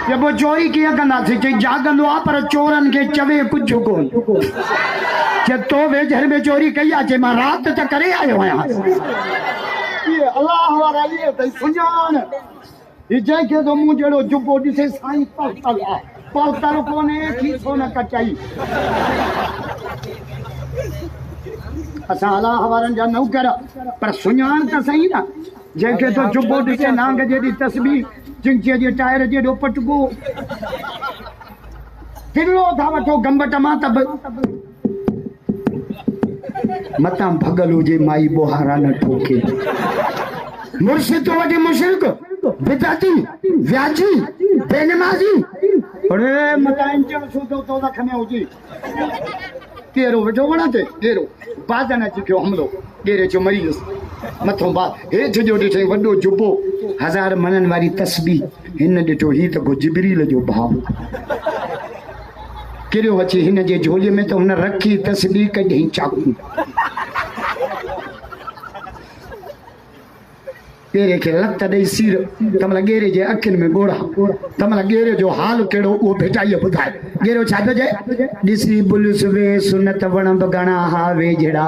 ये वो चोरी किया कंदा थी चे जागंदो आ पर चोरन के चवे कुछ कोन जे तो वे घर में चोरी कई आ चे मां रात त करे आयो आया ये अल्लाह वाला ये त सुजान ये जे के तो मु जेड़ो जुबो दिसे साईं पालतर कोने की सोना कचाई असा अल्लाह वारन जा नौकर पर सुजान त सही ना जे के तो जुबो दिसे नांग जेडी तस्बीह जिंचे जे टायर जे डो पटको किलो था वठो गंबट मां तब मता भगल हुजे माई बोहारा न ठोके मुर्शिद तो वडे मुशरिक बिदाती व्याजी बेनमाजी अरे मता इंचे सुदो तो रख में हुजी केरो वेठो वणाते केरो बादन अची क्यों हमलो केरे जो मरीज मथो बा हे जो डिठे वडो जुबो हजार मनन वाली तस्बीह हिन डिठो ही तो जिब्रील जो भाव किरियो अची हिन जे झोले में तो हुन रखी तस्बीह कढी चाकू गेरे के लत दई सिर तमला गेरे जे अखिन में गोड़ा तमला गेरे जो हाल केड़ो वो भेटाई बुधाए गेरो छापे जे दिसी बुलस वे सुनत वण बगणा हा वे जड़ा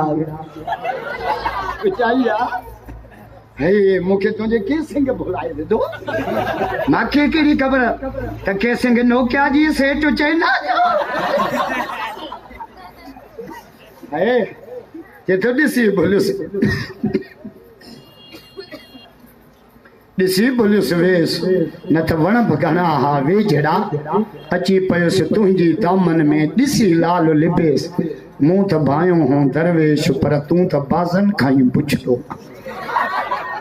चाहिया हे मुखे तुझे के सिंह बुलाए दे दो माखे केरी खबर त के सिंह नो क्या जी सेठ चैना हे जे तो दिसी बुलस दिसी बुलस वेस न त वण बगणा हा वे जड़ा अची पयोस तुंहिंजी दामन में दिसी लाल लिबेस मुंह त भायो हो दरवेश पर तू त बाजन खाई पुछतो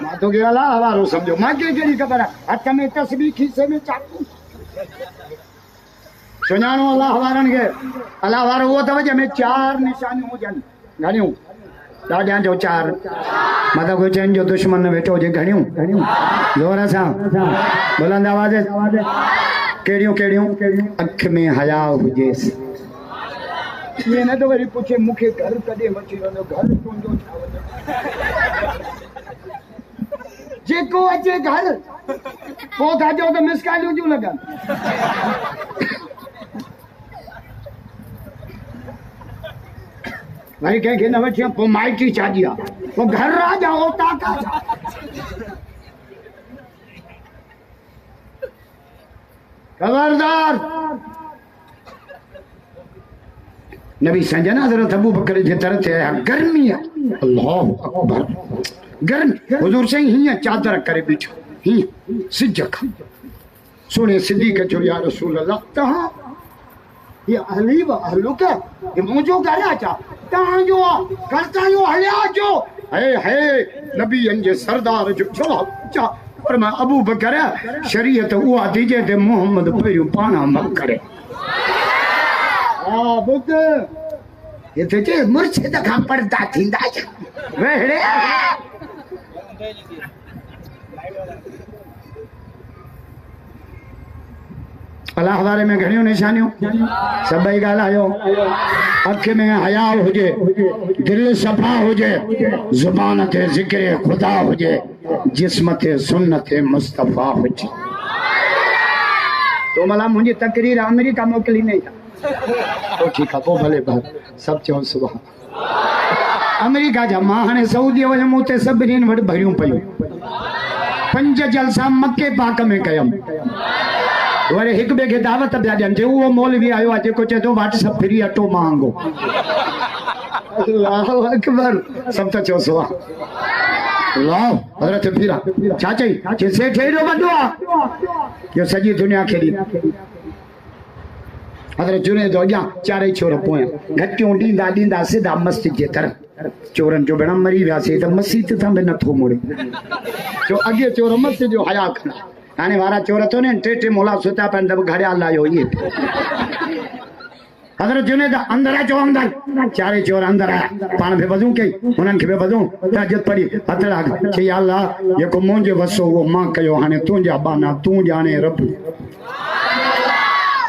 मां तो के अला हवारो समझो मां के केड़ी खबर हथ में तस्बीह खीसे में चाकू सुनानो अल्लाह हवारन के अल्लाह वारो वो त वजह में चार निशानी हो जन घणियो दादिया जो चार मतलब कोई चैन जो दुश्मन वेठो जे घणियो जोर सा बुलंद आवाज केड़ियो केड़ियो अख में हया हुजेस ये न तो वरी पूछे मुखे घर कदे वची वनो घर तुंजो छा जेको अचे घर पो था जो तो मिसकालियूं जो लगन भाई के न वची पो माइटी चादिया वो घर राजा होता का खबरदार नबी संजना हजरत अबू बकर जे तरह थे गर्मी अल्लाह अकबर गर्मी हुजूर से ही चादर करे बिठो ही सिजक सुने सिद्दीक जो या रसूल अल्लाह तहां ये अहली व अहलुक ये मुजो गया चा तहां जो करता यो हल्या जो है नबी जे सरदार जो चा पर मैं अबू बकर शरीयत हुआ दीजे ते मोहम्मद पहिरियों पाना मत करे आ बुत ये ते मुर्शिद का पर्दा थींदा वेड़े अल्लाह वारे में घणियों निशानियों सभई ॻाल्हायो अख में हया हुजे दिल सफ़ा हुजे ज़ुबान ते ज़िक्र खुदा हुजे जिस्म ते सुन्नत मुस्तफ़ा हुजे तो मला मुझे तकरीर अमेरिका मोकली नहीं तो ठीक है भले बात सब चो सुबह अमेरिका जा मां हाणे सऊदी वयम उते सभिनीनि वटि भरियूं पयूं 5 जलसा मके पाक में कयम वरे हिक बे के दावत पिया ॾियनि जे उहो मौलवी आयो आहे जेको चए थो व्हाट्सएप फ्री अटो मांगो अल्लाह अकबर सब त चो सुबह अल्लाह हज़रत पीरा छा चई जे सेठ एॾो वॾो आहे जो सॼी दुनिया खेॾी हज़रत जुनेद अॻियां चारई छोर पोयां घटियूं ॾींदा ॾींदा सिधा मस्जिद जे तरफ़ चोरनि जो भेण मरी वियासीं त मस्जिद तां बि नथो मुड़े जो अॻे चोर मस्जिद जो हया खणा हाणे वारा चोर तो ने टे मोला सुता पन दब घड़ियाल लायो ये हज़रत जुनेद अंदर अचो अंदर चारे चोर अंदर आया पाण बि वधूं कई उन्हनि खे बि वधूं ताजत पढ़ी हथ लाग चई अल्लाह जेको मुंहिंजे वसो उहो मां कयो हाणे तुंहिंजा बाना तूं ॼाणे रब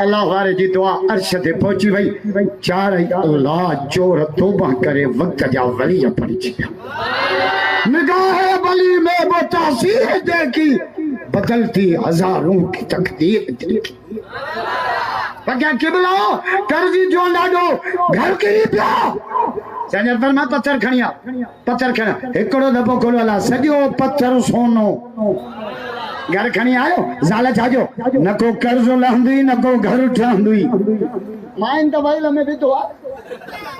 अल्लाह वारे जी दुआ अर्श ते पहुची वई चार अल्लाह चोर तौबा करे वक्त जा वली पहुंची निगाह वली में वो तासीर देखी बदलती हजारों की तकदीर देखी। क्या किबला कर्जी जो ॾाढो घर किरी पिया। चंजर फरमा पत्थर खणिया, पत्थर खणिया, हिकिड़ो दफ़ो खोलो अला सॼो पत्थर सोनो घर खणी आयो। ज़ाल छाजो न को कर्ज़ लहंदी न को घर ठहंदी। माइन त वैल में बिठो आहे,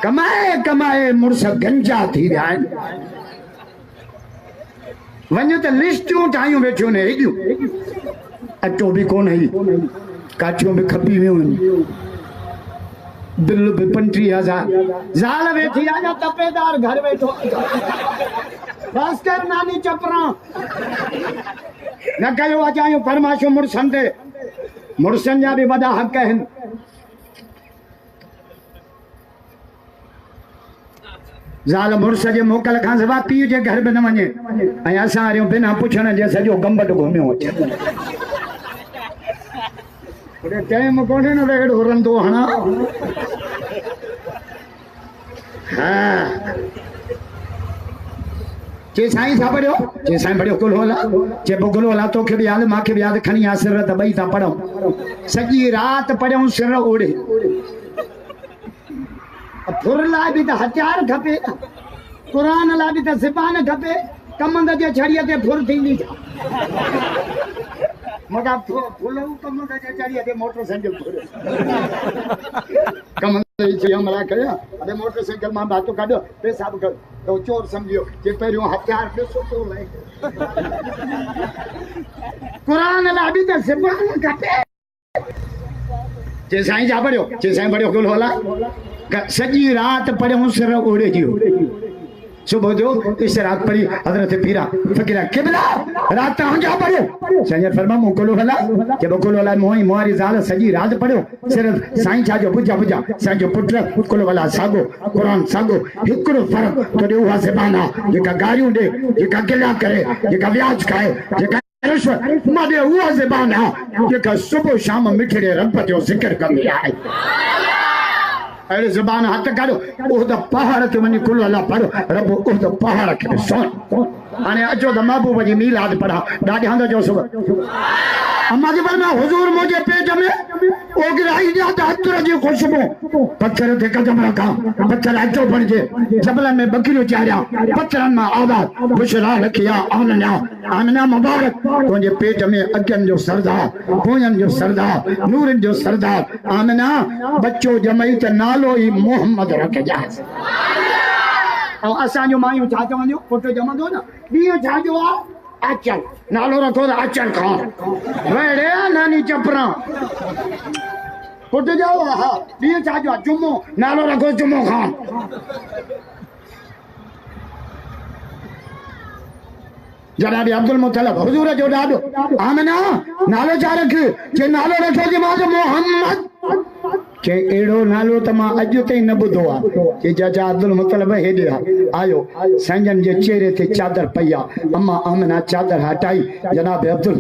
कमाए कमाए मुड़स गंजा थी विया आहिनि। वञ त लिस्टियूं ठाहियूं वेठियूं ने हेॾियूं, अटो बि कोन हुई, काठियूं बि खपी वियूं आहिनि, बिल बि 35,000। ज़ाल वेठी आया तपेदार घर वेठो, बस कर नानी चपरा न कयो अचायूं फरमाशो मुड़सन ते। मुड़सन जा बि वॾा हक़ आहिनि। ज़ाल मुड़स जे मोकल खां सवाइ पीउ जे घर बि न वञे ऐं असां वारियूं बिना पुछण जे सॼो गंबट घुमियो अचे। टाइम कोन्हे न अहिड़ो रंधो हणा। चे साईं छा पढ़ियो? चे साईं पढ़ियो कुल होला। चे बुगलो होला तोखे बि यादि मांखे बि यादि, खणी आ सिर त ॿई था पढ़ूं। सॼी राति पढ़ियूं सिर ओड़े। फुर लाइ बि त हथियार खपे, क़ुरान लाइ बि त ज़बान खपे। कमंद जे छड़ीअ ते फुर थींदी छा? मगा फुलऊ कमंद जे छड़ीअ ते मोटरसाइकिल फुर। कमंद जी छड़ी हमरा कया अरे मोटरसाइकिल मां बातो काढो पेशाब कर तो चोर समझियो जे पहिरियों हथियार ॾिसो तो लाइ। क़ुरान लाइ बि त ज़बान खपे। जे साईं जा पढ़ियो, जे साईं पढ़ियो कुल होला। सॼी रात पढ़ियूं सिर ओड़े जियो। सुबह जो इशराक पढ़ी हजरत पीरा फकीरा किबला रात तव्हांजा पढ़ियो। संजय फरमा मोकिलो हला के मोकिलो हला मोई मोरी ज़ाल सॼी रात पढ़ियो सिर। साईं छा जो बुझा बुझा साईं जो पुट कुल वाला सागो क़ुरान सागो। हिकिड़ो फ़र्क़ु तोॾे उहा ज़बान आहे जेका गारियूं ॾे, जेका गिला करे, जेका व्याज खाए, जेका रिश्वत मां ॾे। उहा ज़बान आहे जेका सुबुह शाम मिठड़े रब जो ज़िक्र कंदी आहे। अरे ज़बान हथ काढो उह पहाड़ ते वञी कुल अला पढ़ो रब उह पहाड़ खे सोन। हाणे अचो त महबूब जी मीलाद पढ़ा ॾाढे हंध जो सुबुह। अम्मा जी फरमा हुजूर मुंहिंजे पेट में ओगराई जा अतर जी खुशबू। पत्थर ते कदम रखा, पत्थर अचो बणिजे। जबलनि में बकरियूं चारिया, पत्थरनि मां आवाज़ बुशरा रखिया आमना आमना मुबारक। तुंहिंजे पेट में अॻियनि जो सरदार, पोयनि जो सरदार, नूरनि जो सरदार आमना बच्चो ॼमई त नालो ई मोहम्मद रखजांइ। ऐं असांजो मायूं छा चवंदियूं पुट ॼमंदो न ॾींहुं छा जो आहे अचल नालो रखो त अचल खान वेड़े नानी चपरा। पुट जो हा ॾींहुं छा जो आहे जुमो नालो रखो जुमो खान। जनाब अब्दुल मुतलब हुजूर जो ॾाॾो आमना नालो छा रख? जे नालो रखो जे मां मोहम्मद। के अहिड़ो नालो त मां अॼु ताईं न ॿुधो आहे। के चाचा अब्दुल मुतलब हेॾे आयो संजन जे चेहरे ते चादर पई आहे। अम्मा आमना चादर हटाई। जनाब अब्दुल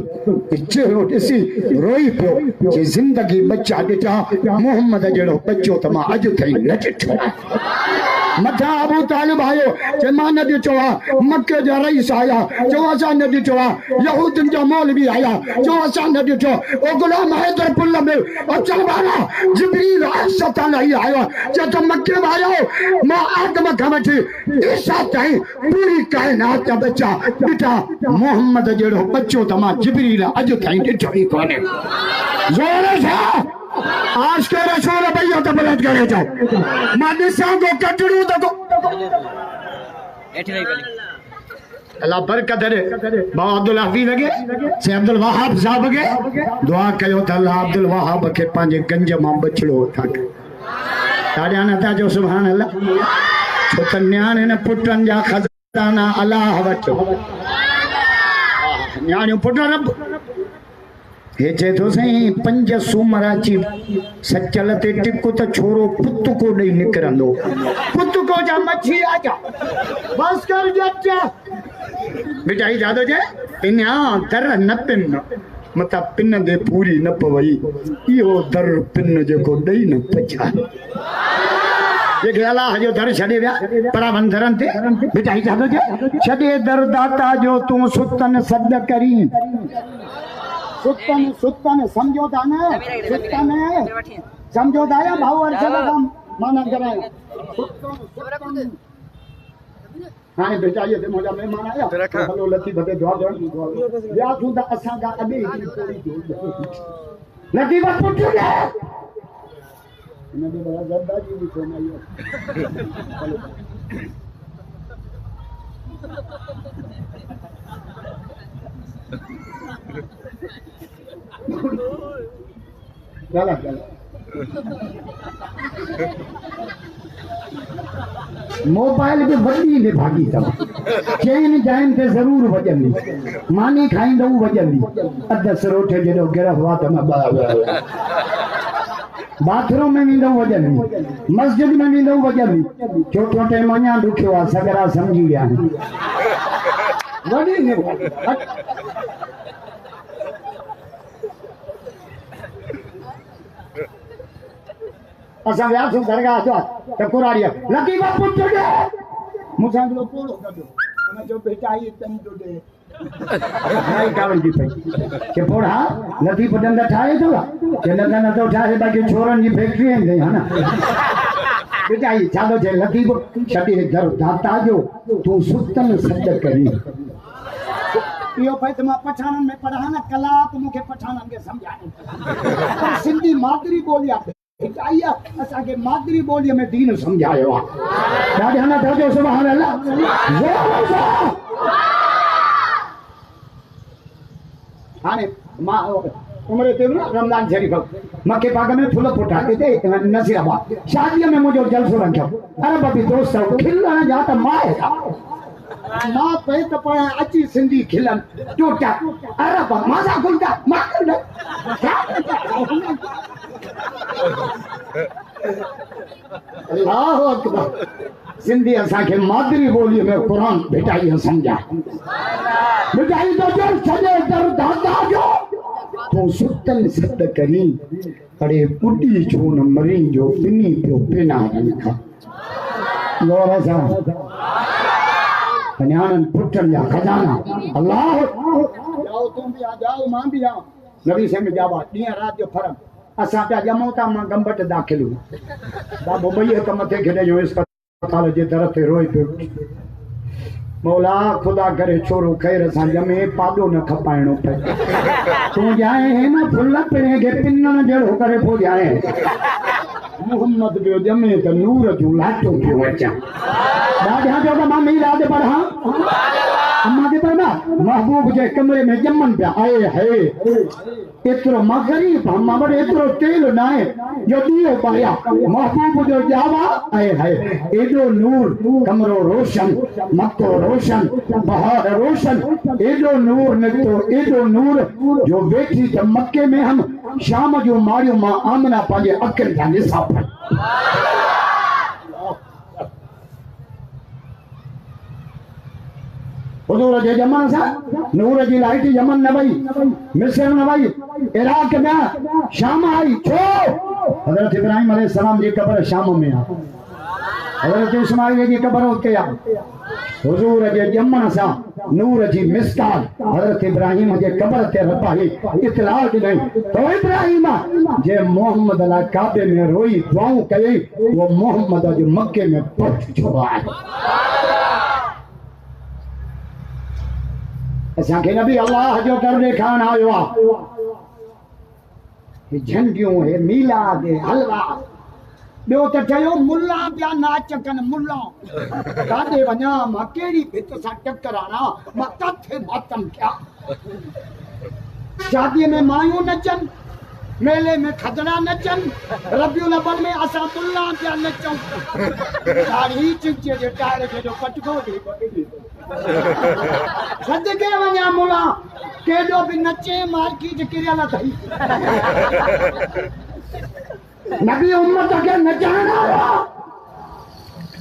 चेहरो ॾिसी रोई पियो जे ज़िंदगी बच्चा ॾिठा मोहम्मद जहिड़ो बच्चो त मां अॼु ताईं न ॾिठो आहे। मथा अबू तालिब आयो जे मां न ॾिठो आहे। मके जा रईस आया जो असां न ॾिठो आहे। यहूदनि जा मौलवी आया जो असां न ॾिठो। ओ गुलाम हैदर पुल में अचल वारा जिब्रील आयो जो त मके में आयो। मां आदम खां वठी ईसा ताईं पूरी काइनात जा बच्चा ॾिठा मोहम्मद जहिड़ो बच्चो त मां जिब्रील अॼु ताईं ॾिठो ई कोन्हे। ज़ोर सां आज के रसूल भैया तो बलद करे जाओ मां ॾिसां को कटड़ू तो अल्लाह बरकत दे। बाबा अब्दुल हफीज लगे से अब्दुल वहाब साहब के दुआ कयो त अल्लाह अब्दुल वहाब के पंहिंजे गंज मां बचड़ो ठाहे। ताड़िया नथा जो सुभान अल्लाह। छो त न्याणे न पुटनि जा खज़ाना अल्लाह वटि न्याणियूं पुट रब हे चे तो सही पंज सूमर अची सचल ते टिकु त छोरो पुत को ॾेई निकिरंदो। पुत को जा मच्छी आजा बस कर जच्चा बेटा ही जादो जे पिन्या दर न पिन मता पिन दे पूरी न पवई इहो दर पिन जेको ॾेई न पचा जेके अल्लाह जो दर छॾे विया परा मंदरनि ते बेटा ही जादो जे छॾे दर दाता जो तूं सुतन सद करी सुतन सुतन समझो था ना सुतन समझो था या भाव अर्थ का माना कराया सुतन हाने बेटा ये मुझा मेहमान आया हेलो लती बते द्वार द्वार या सुदा असा का अबे लती बत पुट गया मैंने बड़ा गद्दा जी भी सुनाई चला चला मोबाइल पे वॾी ने भागी तब चैन जाइन ते जरूर वजंदी मानी खाईंदो वजंदी अध सरोठे जेॾो गिरफ हुआ त मां बाथरूम में वेंदो वजंदी मस्जिद में वेंदो वजंदी छोटो टे मञा ॾुखियो आहे सगरा सम्झी विया वॾी ने असां वियासीं दरगाह त कुराड़ीअ लकी बापू चुॾे मूंसां हिकिड़ो पोड़ो कढियो हुन चयो बेटा इहे तन थो ॾे नहीं कावंदी पई के पोड़ा लती पडंदा ठाए तो के नंदा न तो ठाए बाकी छोरन जी फैक्ट्री है हा ना बेटा ये चालो जे लती को छडी घर दाता जो तू सुतन सद करी यो भाई तुम पठानन में पढ़ा ना कला तो मुके पठानन के समझाए सिंधी मादरी बोली आप आइया असा के मादरी बोली में दीन समझायो दादा ना दादो सुभान अल्लाह हाने मां उमरे ते रमजान शरीफ मक्के पाक में फुल फुटा ते नसीराबाद शादी में मुझे जलसो रखो अरे बाबी दोस्त खिलना जाता माए मां पे तो पर अची सिंधी खिलन टोटा अरे बा मजा गुलदा मार अल्लाह अकबर सिंधी असा के मादरी बोली में कुरान बेटाई समझा बेटाई तो जो छजे दर दादा जो तो सुतन सद करी अरे पुटी छून मरी जो पिनी पियो पिना रखा लोरा सा कन्यान पुटन या खजाना अल्लाह जाओ तुम भी आ जाओ मां भी आओ नबी से में जावा दिया रात जो फरम असा पे जमौता मां गंबट दाखिल बाबू भई कम थे खेडे जो इस ताले जे दर ते रोई पे मौला खुदा करे छोरो खैर सा जमे पाडो न खपाइणो पे तू जाए है ना फुल पे के पिन्न जड़ो करे पो जाए मोहम्मद बियो जमे त नूर जो लाटो पियो अचा दादा जो त मां मिलाद पढ़ा अम्मा के पढ़ना महबूब जे कमरे में जमन पे आए है एतरो मगरी अम्मा बड़े एतरो तेल नाए जो दियो पाया महबूब जो जावा आए है एडो नूर कमरो रोशन मक्को रोशन बहार रोशन एडो नूर ने तो एडो नूर जो बैठी त मक्के में हम शाम जो मारियो मां आमना पाजे अकल जा निसाब हुजूर जे जमान सा नूर जी लाइट यमन न वई मिस्र न वई इराक में शाम आई छो हजरत इब्राहिम अलैहि सलाम जी कब्र शाम में आ हजरत इस्माइल जी कब्र उते आ हुजूर जे जमन सा नूर जी मिस्काल हजरत इब्राहिम जे कब्र ते रपाही इतलाह दी तो इब्राहिम जे मोहम्मद अला काबे में रोई दुआओं कई वो मोहम्मद जो मक्के में पहुंच चुका है असा के नबी अल्लाह जो दर दिखाण आयो है झंडियों है मीलाद है हलवा बो त चयो मुल्ला पिया नाच कन मुल्ला कादे वञा मां केड़ी भित सां टकराना मां किथे मातम क्या शादी में मायूं नचन मेले में खजड़ा नचन रबियुल अव्वल में असा मुल्ला पिया नचूं दाढ़ी चिंचे जे टायर के जो पटको दी सदके वञा मुल्ला केडो भी नचे मार्केट किरियल थई नबी उम्मत के नचाना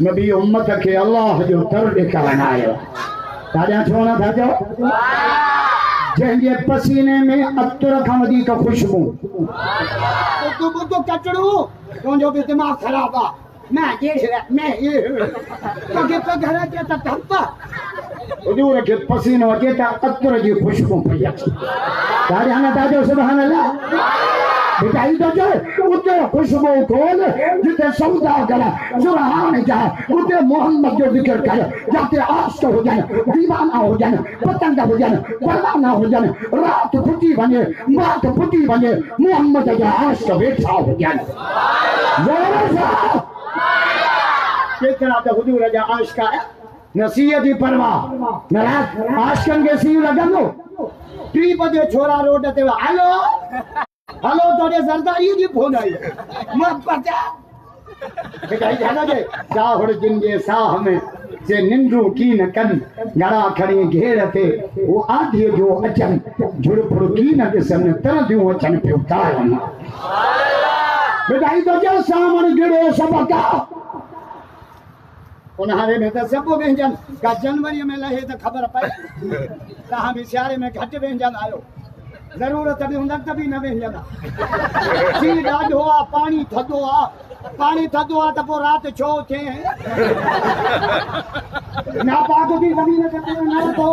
नबी उम्मत के अल्लाह जो दर दिखाना आयो ताजा छोना था जो जंहिंजे पसीने में अतर खां वधीक खुशबू तो बुद्धो कचड़ू तुंहिंजो भी दिमाग खराब आ मैं ये के घर के त धप्पा हुजूर के पसीनो अचे त अतर जी खुशबू पई अचे राजाना ताजो सुभान अल्लाह बिठाई तो जो उते खुशबू खोल जिते सौदा कर सुरहान जा उते मोहम्मद जो जिक्र कर जाते आशिक हो जाए दीवाना हो जाए पतंग हो जाए परवाना हो जाए रात फुटी बने बात फुटी बने मोहम्मद जा आशिक बैठा हो जाए जोर से कितना तो हुजूर जा आशिक है नसीहत ही परवाह नाराज आशिकन के सीव लगनो 3 बजे छोरा रोड ते हेलो हेलो तोरे सरदारी जी फोन आई मत पचा बेटा जाना जे साहड़ जिन जे साह में से निंद्रू की न कन गड़ा खड़ी घेर ते वो आधी जो अचन झुड़पुड़ की न दिसन तरह दियो अचन पे उतार बेटा तो जो सामने गिरो सबका उन्हारे में तो सब व्यंजन का जनवरी में लहे तो खबर पई कहां भी सियारे में घट व्यंजन आयो जरूरत भी हुंदा तभी न व्यंजन सी डाज हुआ पानी थदो आ तो रात छो थे ना पाक की जमीन न तो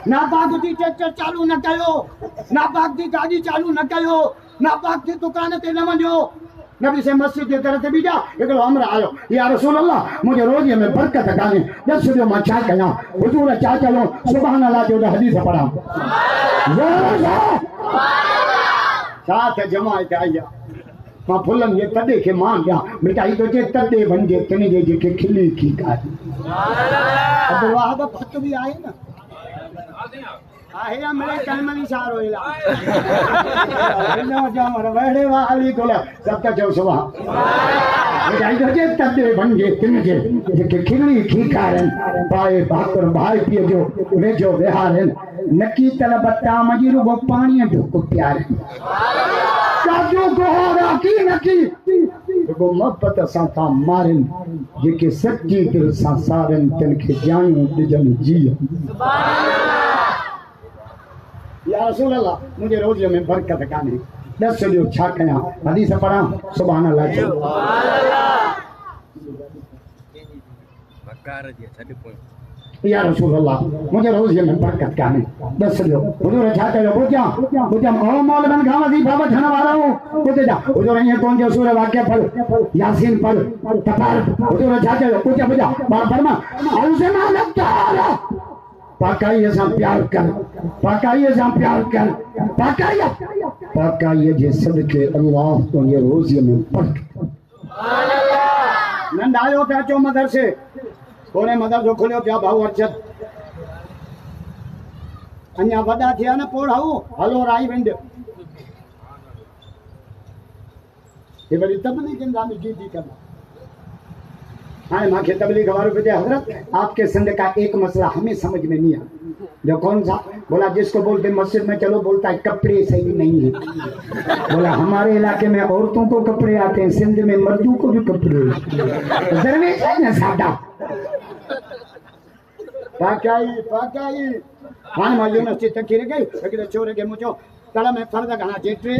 ना पाक की ट्रैक्टर चालू न कयो ना पाक की गाड़ी चालू न कयो ना पाक की दुकान ते न वञो नबी से मस्जिद के तरफ बीजा एकलो हमरा आयो या रसूल अल्लाह मुझे रोज़ में बरकत काने दस जो मां छा कया हुजूर चा चलो सुभान अल्लाह जो हदीस पढ़ा साथ जमात आया मां फुलन ये तदे के मां गया मिठाई तो जे तदे बन जे तने जे के खिली की का अब वहां फत भी आए ना आया मेरे कलमनी सार होइला इन्नो जामर वेड़े वाली तोला सबका जो सुबह मिठाई तो जे तदे बन जे तने जे के खिली की कारण पाए भाकर भाई पिए जो वे जो बिहारन नकी तलबत्ता मजीरु वो पानी ढुक प्यारे काजू गोहरा की नकी वो मोहब्बत साथा मारन जेके सच्ची दिल सा सारन तिन के जानो दिजन जी सुभान अल्लाह या रसूल अल्लाह मुझे रोज़ में बरकत काने दस जो छा कया हदीस पढ़ा सुभान अल्लाह सुभान अल्लाह बकार जे छड पोय या रसूल अल्लाह मुझे रोज़ में बरकत काने दस जो हुजूर छा कयो बुझा ओ मौल बन गावा दी बाबा थाना वाला हूं बुझ जा हुजूर ये कौन जो सूरह वाक्य पढ़ यासीन पढ़ तबार हुजूर छा कयो बुझा बार फरमा औज़मा लगता पाकाइए से प्यार कर पाकाइए जे सदके अल्लाह तो ये रोज़ी में पढ़ सुभान अल्लाह नंदायो पे अचो मदर से कोने मदर जो खुलियो पिया भाऊ अर्चत अन्या वडा थिया न पोड़ाऊ हलो राई वेंद ये बड़ी तबलीग इंदामी गिनती करना हाँ माँ के तबलीग वालों पे हजरत आपके संद का एक मसला हमें समझ में नहीं आया जो कौन सा बोला जिसको बोलते मस्जिद में चलो बोलता है कपड़े सही नहीं है बोला हमारे इलाके में औरतों को कपड़े आते हैं सिंध में मर्दों को भी कपड़े दरवेश है ना सादा पाकाई हाँ माँ यूनिवर्सिटी तक गिर गई लेकिन चोरे के मुझो कड़ा में फर्द गाना जेट्रे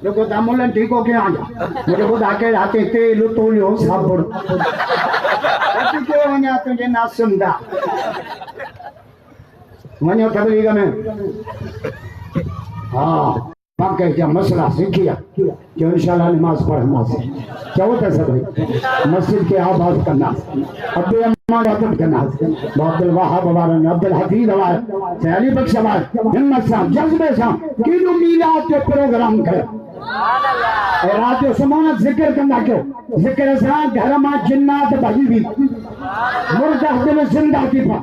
लोगों दामुलन ठीक हो के आ जा मुझे वो आके आते तेल तोलियो साबुर ऐसे क्यों हो गया तुझे ना सुनदा मनो तबलीग में हाँ पाके क्या मसला सीखिया कि इंशाल्लाह नमाज पढ़ना से चौथा सब मस्जिद के आवाज करना अब्दुल अम्मा करना अब्दुल वहाब वाला अब्दुल हफीज वाला सैली बख्श वाला हिम्मत सा जज्बे सा किलो मीलाद के प्रोग्राम करे रात जो समानत जिक्र करना क्यों जिक्र सा घर में जिन्नात भाई भी मुर्दा दिल जिंदा की पा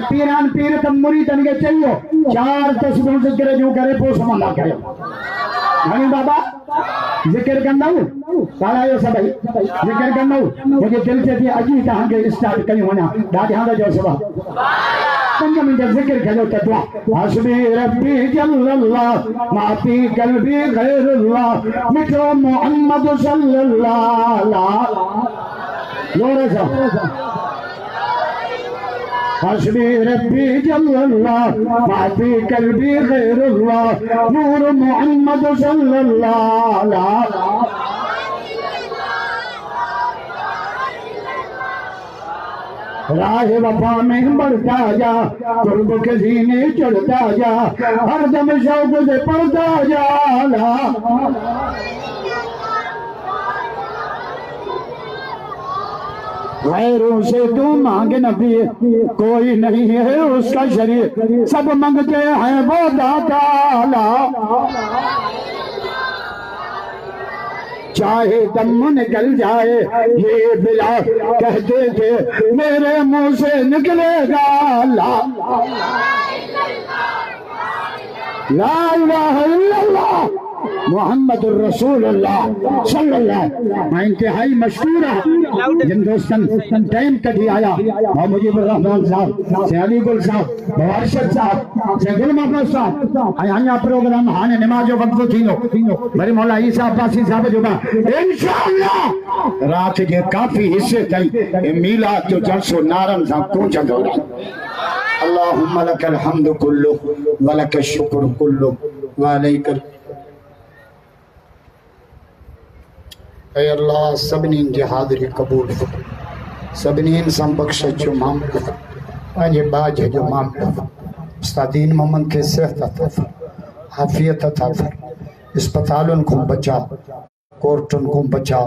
पीरान पीर तम मुरीदन के चाहिए 4 तस्बीह जिक्र जो करे पो समाना करे नहीं बाबा जिक्र करना हूँ सारा यो सब जिक्र करना हूँ मुझे दिल से थी अजी तहां के स्टार्ट कई होना दादी हां जो सब 5 मिनट जिक्र करो तो दुआ हस्बी रब्बी जल्लल्लाह माफी कल्बी गैरुल्लाह मिठो मोहम्मद सल्लल्लाहु अलैहि हस्बी रब्बी जल्लल्लाह माफी कल्बी गैरुल्लाह नूर मोहम्मद सल्लल्लाहु अलैहि राह वफा में बढ़ता जा, कुर्ब के सीने चढ़ता जा, हर दम शौक से पढ़ता जा। गैरों से तू मांगे नबी, कोई नहीं है उसका शरीक, सब मांगते हैं वो दाता। चाहे दम निकल जाए ये बिलाल कहते थे मेरे मुंह से निकलेगा ला इलाहा इल्लल्लाह मोहम्मद रसूलुल्लाह सल्लल्लाहु। इंतहाई मशहूर है हिंदुस्तान टाइम कभी आया मुजीबुर रहमान साहब से अली गुल साहब वारशद साहब से गुल मोहम्मद साहब आया प्रोग्राम हाने नमाज वक्त थींदो वरी मौला ईसा अब्बासी साहब जो इंशाअल्लाह रात जे काफी हिस्से ताईं मीलाद जो जलसो नारन सां पहुंचंदो। अल्लाहुम्मा लकल हम्दु कुल्लु व लकश शुक्र कुल्लु व अलैका। ऐ अल्लाह सभिनी जी हाज़िरी क़बूल फरमा, सभिनी सां बख़्शिश जो मामलो पंहिंजे बाज जो मामलो उस्तादीन मोहम्मद के सेहत अता फरमा, आफ़ियत अता फरमा, अस्पतालुनि को बचा, कोर्टुनि को बचा,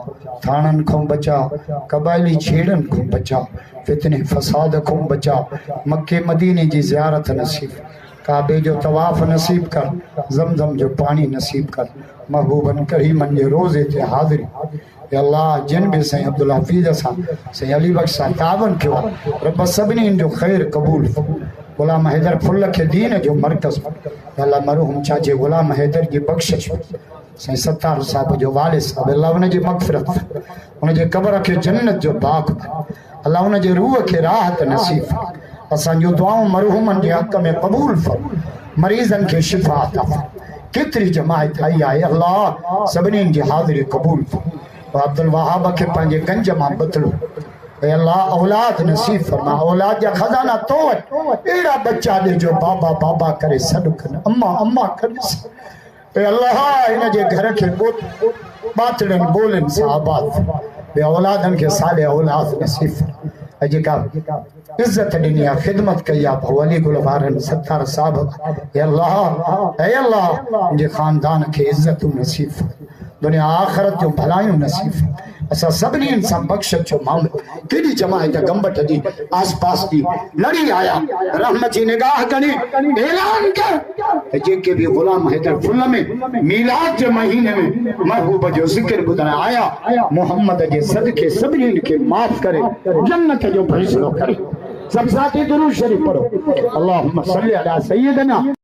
थाननि को बचा, कबायली छेड़नि को बचा, फितने फसाद को बचा, मक्के मदीने की ज़ियारत नसीब, काबे जो तवाफ़ नसीब कर, ज़मज़म जो पानी नसीब कर, महबूबन करीमन जे रोज़े ते हाज़िरी। या अल्लाह जिन भी सही अब्दुल हफीज़ सां सही अली बख्श सां तावन कयो रब सभिनी जो खैर कबूल। गुलाम हैदर फुल के दीन जो मरकज़ अल्लाह मरहूम चाचे गुलाम हैदर की बख्शिश सही सत्तार साहब जो वालिद साहब अल्लाह उन जी मग़फ़िरत, उन जे कब्र के जन्नत जो बाग अल्लाह उन जे रूह के राहत नसीब। असां जो दुआऊं मरहूमन जे हक़ में कबूल फरमा, मरीज़न के शिफ़ा अता फरमा। केतरी जमात आई आहे अल्लाह सभिनी जी हाज़िरी कबूल फरमा। अब्दुल वहाब के पंहिंजे गंज मां बदलो अल्लाह औलाद नसीब फरमा, औलाद जा खजाना तो वटि अहिड़ा बच्चा ॾे जो बाबा बाबा करे सॾु कनि, अम्मा अम्मा करे सॾु। अल्लाह इन जे घर के बातड़नि ॿोलियुनि सां आबाद ॿे औलादनि के साले औलाद नसीब फरमा। जेका इज्जत ॾिनी आहे ख़िदमत कई आहे भाउ अली गुल वारनि सत्तार साहब अल्लाह जे ख़ानदान के इज्जत नसीब फरमा, दुनिया आख़िरत जो भलायूं नसीब। असां सभिनी सां बख़्शिश जो मामलो केॾी जमात गंबट जी आस पास जी लड़ी आया रहमत जी निगाह करी ऐलान कर त जेके भी गुलाम हैदर फुल में मीलाद जे महीने में महबूब जो ज़िक्र ॿुधण आया मोहम्मद जे सदके सभिनी खे माफ़ करे जन्नत जो फैसलो करे। सब साथी दुरूद शरीफ पढ़ो। अल्लाहुम्मा सल्ली अला सय्यदना